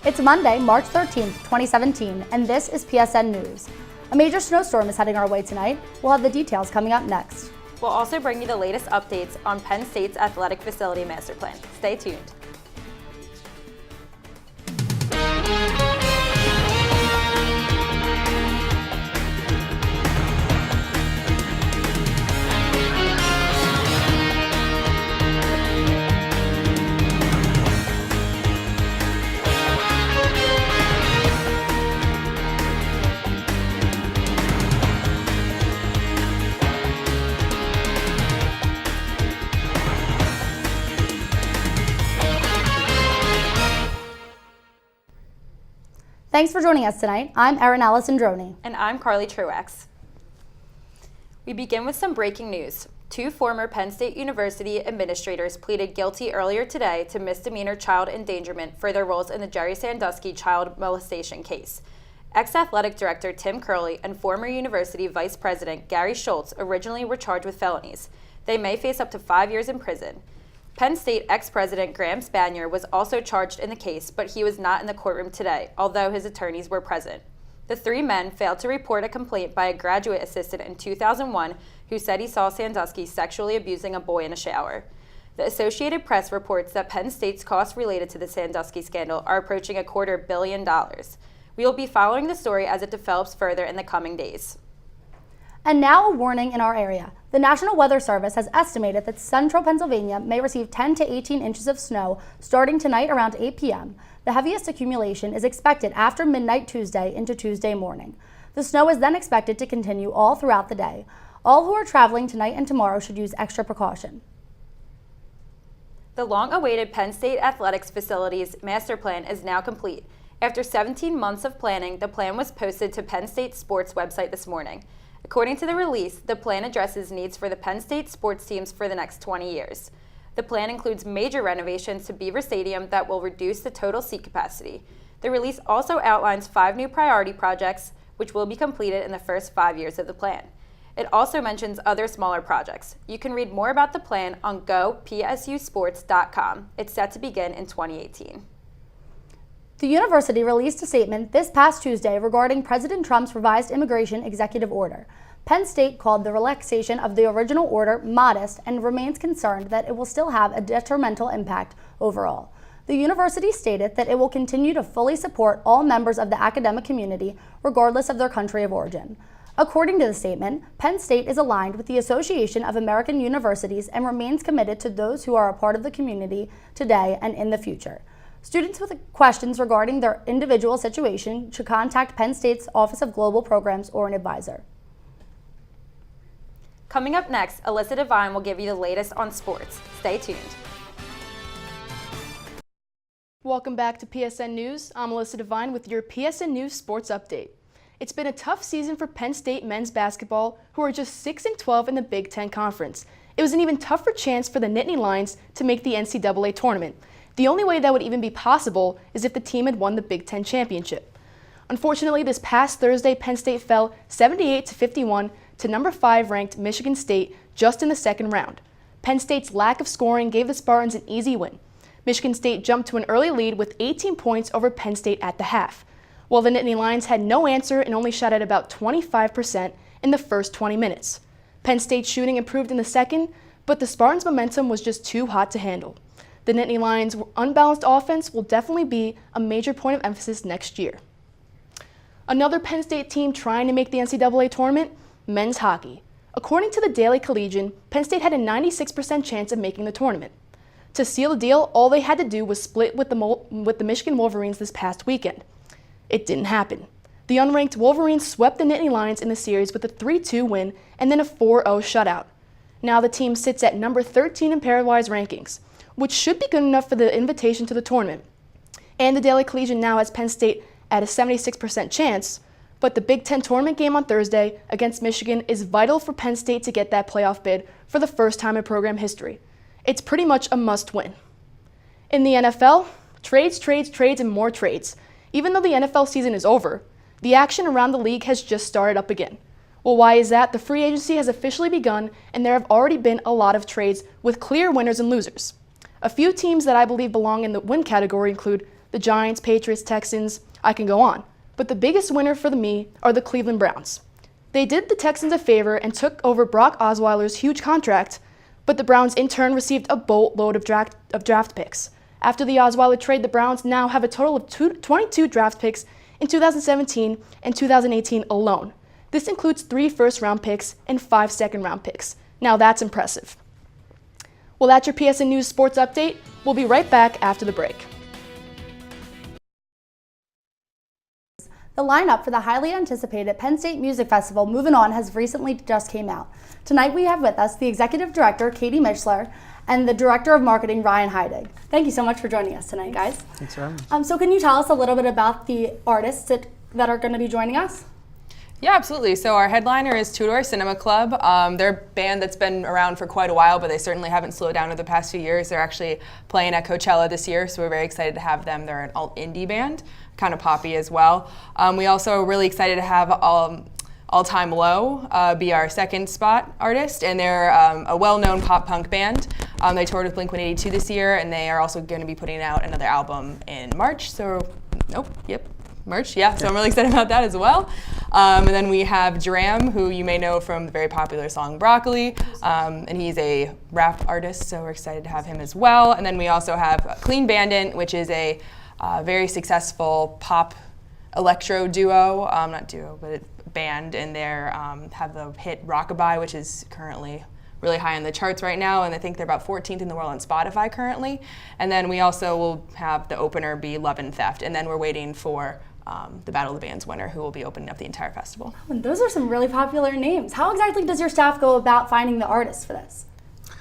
It's Monday, March 13th, 2017, and this is PSN News. A major snowstorm is heading our way tonight. We'll have the details coming up next. We'll also bring you the latest updates on Penn State's athletic facility master plan. Stay tuned. Thanks for joining us tonight. I'm Erin Alessandroni. And I'm Carli Truax. We begin with some breaking news. Two former Penn State University administrators pleaded guilty earlier today to misdemeanor child endangerment for their roles in the Jerry Sandusky child molestation case. Ex-athletic director Tim Carli and former university vice president Gary Schultz originally were charged with felonies. They may face up to 5 years in prison. Penn State ex-president Graham Spanier was also charged in the case, but he was not in the courtroom today, although his attorneys were present. The three men failed to report a complaint by a graduate assistant in 2001 who said he saw Sandusky sexually abusing a boy in a shower. The Associated Press reports that Penn State's costs related to the Sandusky scandal are approaching $250 million. We will be following the story as it develops further in the coming days. And now a warning in our area. The National Weather Service has estimated that central Pennsylvania may receive 10 to 18 inches of snow starting tonight around 8 p.m. The heaviest accumulation is expected after midnight Tuesday into Tuesday morning. The snow is then expected to continue all throughout the day. All who are traveling tonight and tomorrow should use extra precaution. The long-awaited Penn State Athletics Facilities Master Plan is now complete. After 17 months of planning, the plan was posted to Penn State Sports website this morning. According to the release, the plan addresses needs for the Penn State sports teams for the next 20 years. The plan includes major renovations to Beaver Stadium that will reduce the total seat capacity. The release also outlines 5 new priority projects, which will be completed in the first 5 years of the plan. It also mentions other smaller projects. You can read more about the plan on gopsusports.com. It's set to begin in 2018. The university released a statement this past Tuesday regarding President Trump's revised immigration executive order. Penn State called the relaxation of the original order modest and remains concerned that it will still have a detrimental impact overall. The university stated that it will continue to fully support all members of the academic community regardless of their country of origin. According to the statement, Penn State is aligned with the Association of American Universities and remains committed to those who are a part of the community today and in the future. Students with questions regarding their individual situation should contact Penn State's Office of Global Programs or an advisor. Coming up next, Alissa Devine will give you the latest on sports. Stay tuned. Welcome back to PSN News. I'm Alissa Devine with your PSN News Sports Update. It's been a tough season for Penn State men's basketball, who are just 6-12 in the Big Ten Conference. It was an even tougher chance for the Nittany Lions to make the NCAA tournament. The only way that would even be possible is if the team had won the Big Ten championship. Unfortunately, this past Thursday, Penn State fell 78-51 to number 5 ranked Michigan State just in the second round. Penn State's lack of scoring gave the Spartans an easy win. Michigan State jumped to an early lead with 18 points over Penn State at the half, while the Nittany Lions had no answer and only shot at about 25% in the first 20 minutes. Penn State's shooting improved in the second, but the Spartans' momentum was just too hot to handle. The Nittany Lions' unbalanced offense will definitely be a major point of emphasis next year. Another Penn State team trying to make the NCAA tournament, men's hockey. According to the Daily Collegian, Penn State had a 96% chance of making the tournament. To seal the deal, all they had to do was split with the Michigan Wolverines this past weekend. It didn't happen. The unranked Wolverines swept the Nittany Lions in the series with a 3-2 win and then a 4-0 shutout. Now the team sits at number 13 in pairwise rankings, which should be good enough for the invitation to the tournament. And the Daily Collegian now has Penn State at a 76% chance, but the Big Ten tournament game on Thursday against Michigan is vital for Penn State to get that playoff bid for the first time in program history. It's pretty much a must-win. In the NFL, trades, and more trades. Even though the NFL season is over, the action around the league has just started up again. Well, why is that? The free agency has officially begun, and there have already been a lot of trades with clear winners and losers. A few teams that I believe belong in the win category include the Giants, Patriots, Texans, I can go on. But the biggest winner for me are the Cleveland Browns. They did the Texans a favor and took over Brock Osweiler's huge contract, but the Browns in turn received a boatload of draft picks. After the Osweiler trade, the Browns now have a total of 22 draft picks in 2017 and 2018 alone. This includes 3 first-round picks and 5 second-round picks. Now that's impressive. Well, that's your PSN News Sports Update. We'll be right back after the break. The lineup for the highly anticipated Penn State Music Festival, Movin On, has recently just came out. Tonight we have with us the Executive Director, Katie Mischler, and the Director of Marketing, Ryan Heidig. Thank you so much for joining us tonight, guys. Thanks for having me. So can you tell us a little bit about the artists that are going to be joining us? Yeah, absolutely. So our headliner is Two Door Cinema Club. They're a band that's been around for quite a while, but they certainly haven't slowed down over the past few years. They're actually playing at Coachella this year, so we're very excited to have them. They're an alt-indie band, kind of poppy as well. We also are really excited to have All Time Low be our second spot artist, and they're a well-known pop-punk band. They toured with Blink-182 this year, and they are also going to be putting out another album in March. March, yeah, so I'm really excited about that as well. And then we have Dram, who you may know from the very popular song Broccoli, and he's a rap artist, so we're excited to have him as well. And then we also have Clean Bandit, which is a very successful pop electro duo, not duo, but band, and they have the hit Rockabye, which is currently really high on the charts right now, and I think they're about 14th in the world on Spotify currently. And then we also will have the opener be Love and Theft, and then we're waiting for the Battle of the Bands winner, who will be opening up the entire festival. And those are some really popular names. How exactly does your staff go about finding the artists for this?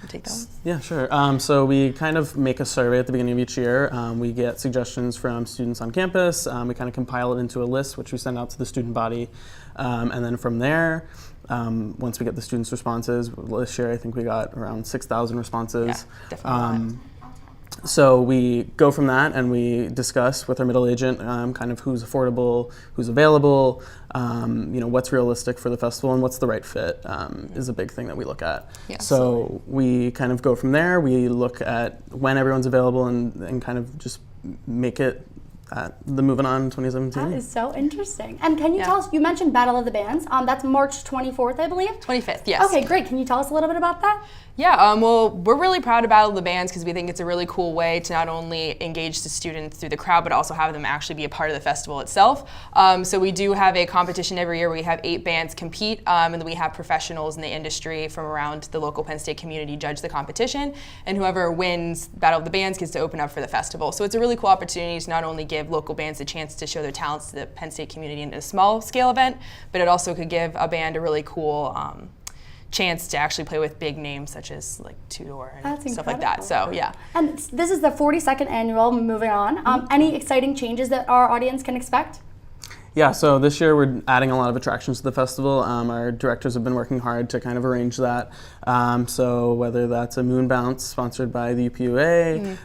You take that one? Yeah, sure. So we kind of make a survey at the beginning of each year. We get suggestions from students on campus. We kind of compile it into a list, which we send out to the student body. And then from there, once we get the students' responses, this year I think we got around 6,000 responses. Yeah, definitely. So we go from that and we discuss with our middle agent kind of who's affordable, who's available, what's realistic for the festival, and what's the right fit is a big thing that we look at. Yeah, so we kind of go from there. We look at when everyone's available and kind of just make it at the Movin On 2017. That is so interesting. And can you tell us, you mentioned Battle of the Bands, that's March 24th, I believe? 25th, yes. Okay, great. Can you tell us a little bit about that? Yeah, well, we're really proud of Battle of the Bands because we think it's a really cool way to not only engage the students through the crowd, but also have them actually be a part of the festival itself. So we do have a competition every year where we have 8 bands compete, and then we have professionals in the industry from around the local Penn State community judge the competition, and whoever wins Battle of the Bands gets to open up for the festival. So it's a really cool opportunity to not only give local bands a chance to show their talents to the Penn State community in a small scale event, but it also could give a band a really cool chance to actually play with big names such as like Two Door and stuff like that. So yeah. And this is the 42nd annual Moving On. Any exciting changes that our audience can expect? Yeah, so this year we're adding a lot of attractions to the festival. Our directors have been working hard to kind of arrange that. So whether that's a moon bounce sponsored by the UPUA,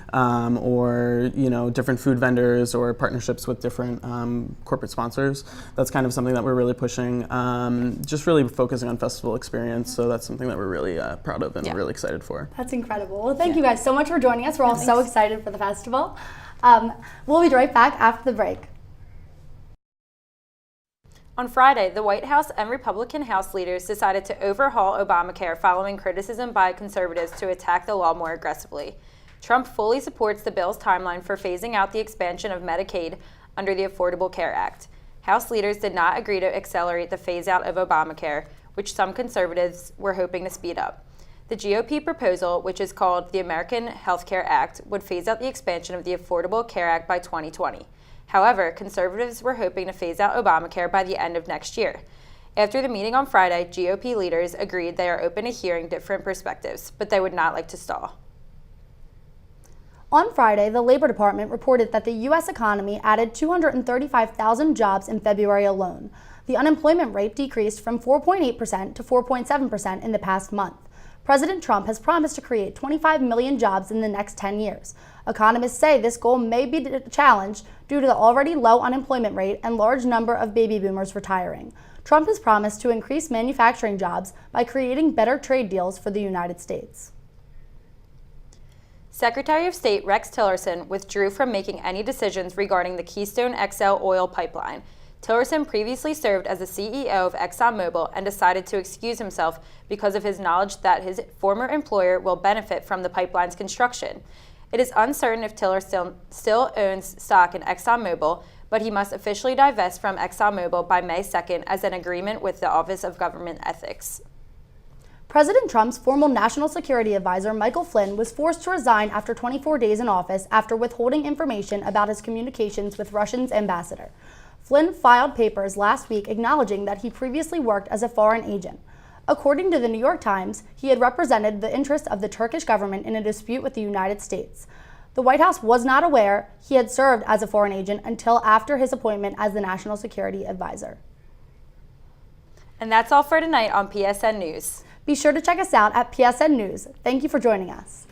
or different food vendors or partnerships with different corporate sponsors, that's kind of something that we're really pushing. Just really focusing on festival experience. So that's something that we're really proud of and really excited for. That's incredible. Well, thank you guys so much for joining us. We're all so excited for the festival. We'll be right back after the break. On Friday, the White House and Republican House leaders decided to overhaul Obamacare following criticism by conservatives to attack the law more aggressively. Trump fully supports the bill's timeline for phasing out the expansion of Medicaid under the Affordable Care Act. House leaders did not agree to accelerate the phase-out of Obamacare, which some conservatives were hoping to speed up. The GOP proposal, which is called the American Health Care Act, would phase out the expansion of the Affordable Care Act by 2020. However, conservatives were hoping to phase out Obamacare by the end of next year. After the meeting on Friday, GOP leaders agreed they are open to hearing different perspectives, but they would not like to stall. On Friday, the Labor Department reported that the U.S. economy added 235,000 jobs in February alone. The unemployment rate decreased from 4.8% to 4.7% in the past month. President Trump has promised to create 25 million jobs in the next 10 years. Economists say this goal may be challenged due to the already low unemployment rate and large number of baby boomers retiring. Trump has promised to increase manufacturing jobs by creating better trade deals for the United States. Secretary of State Rex Tillerson withdrew from making any decisions regarding the Keystone XL oil pipeline. Tillerson previously served as the CEO of ExxonMobil and decided to excuse himself because of his knowledge that his former employer will benefit from the pipeline's construction. It is uncertain if Tillerson still owns stock in ExxonMobil, but he must officially divest from ExxonMobil by May 2nd as an agreement with the Office of Government Ethics. President Trump's former national security advisor, Michael Flynn, was forced to resign after 24 days in office after withholding information about his communications with Russia's ambassador. Flynn filed papers last week acknowledging that he previously worked as a foreign agent. According to the New York Times, he had represented the interests of the Turkish government in a dispute with the United States. The White House was not aware he had served as a foreign agent until after his appointment as the national security advisor. And that's all for tonight on PSN News. Be sure to check us out at PSN News. Thank you for joining us.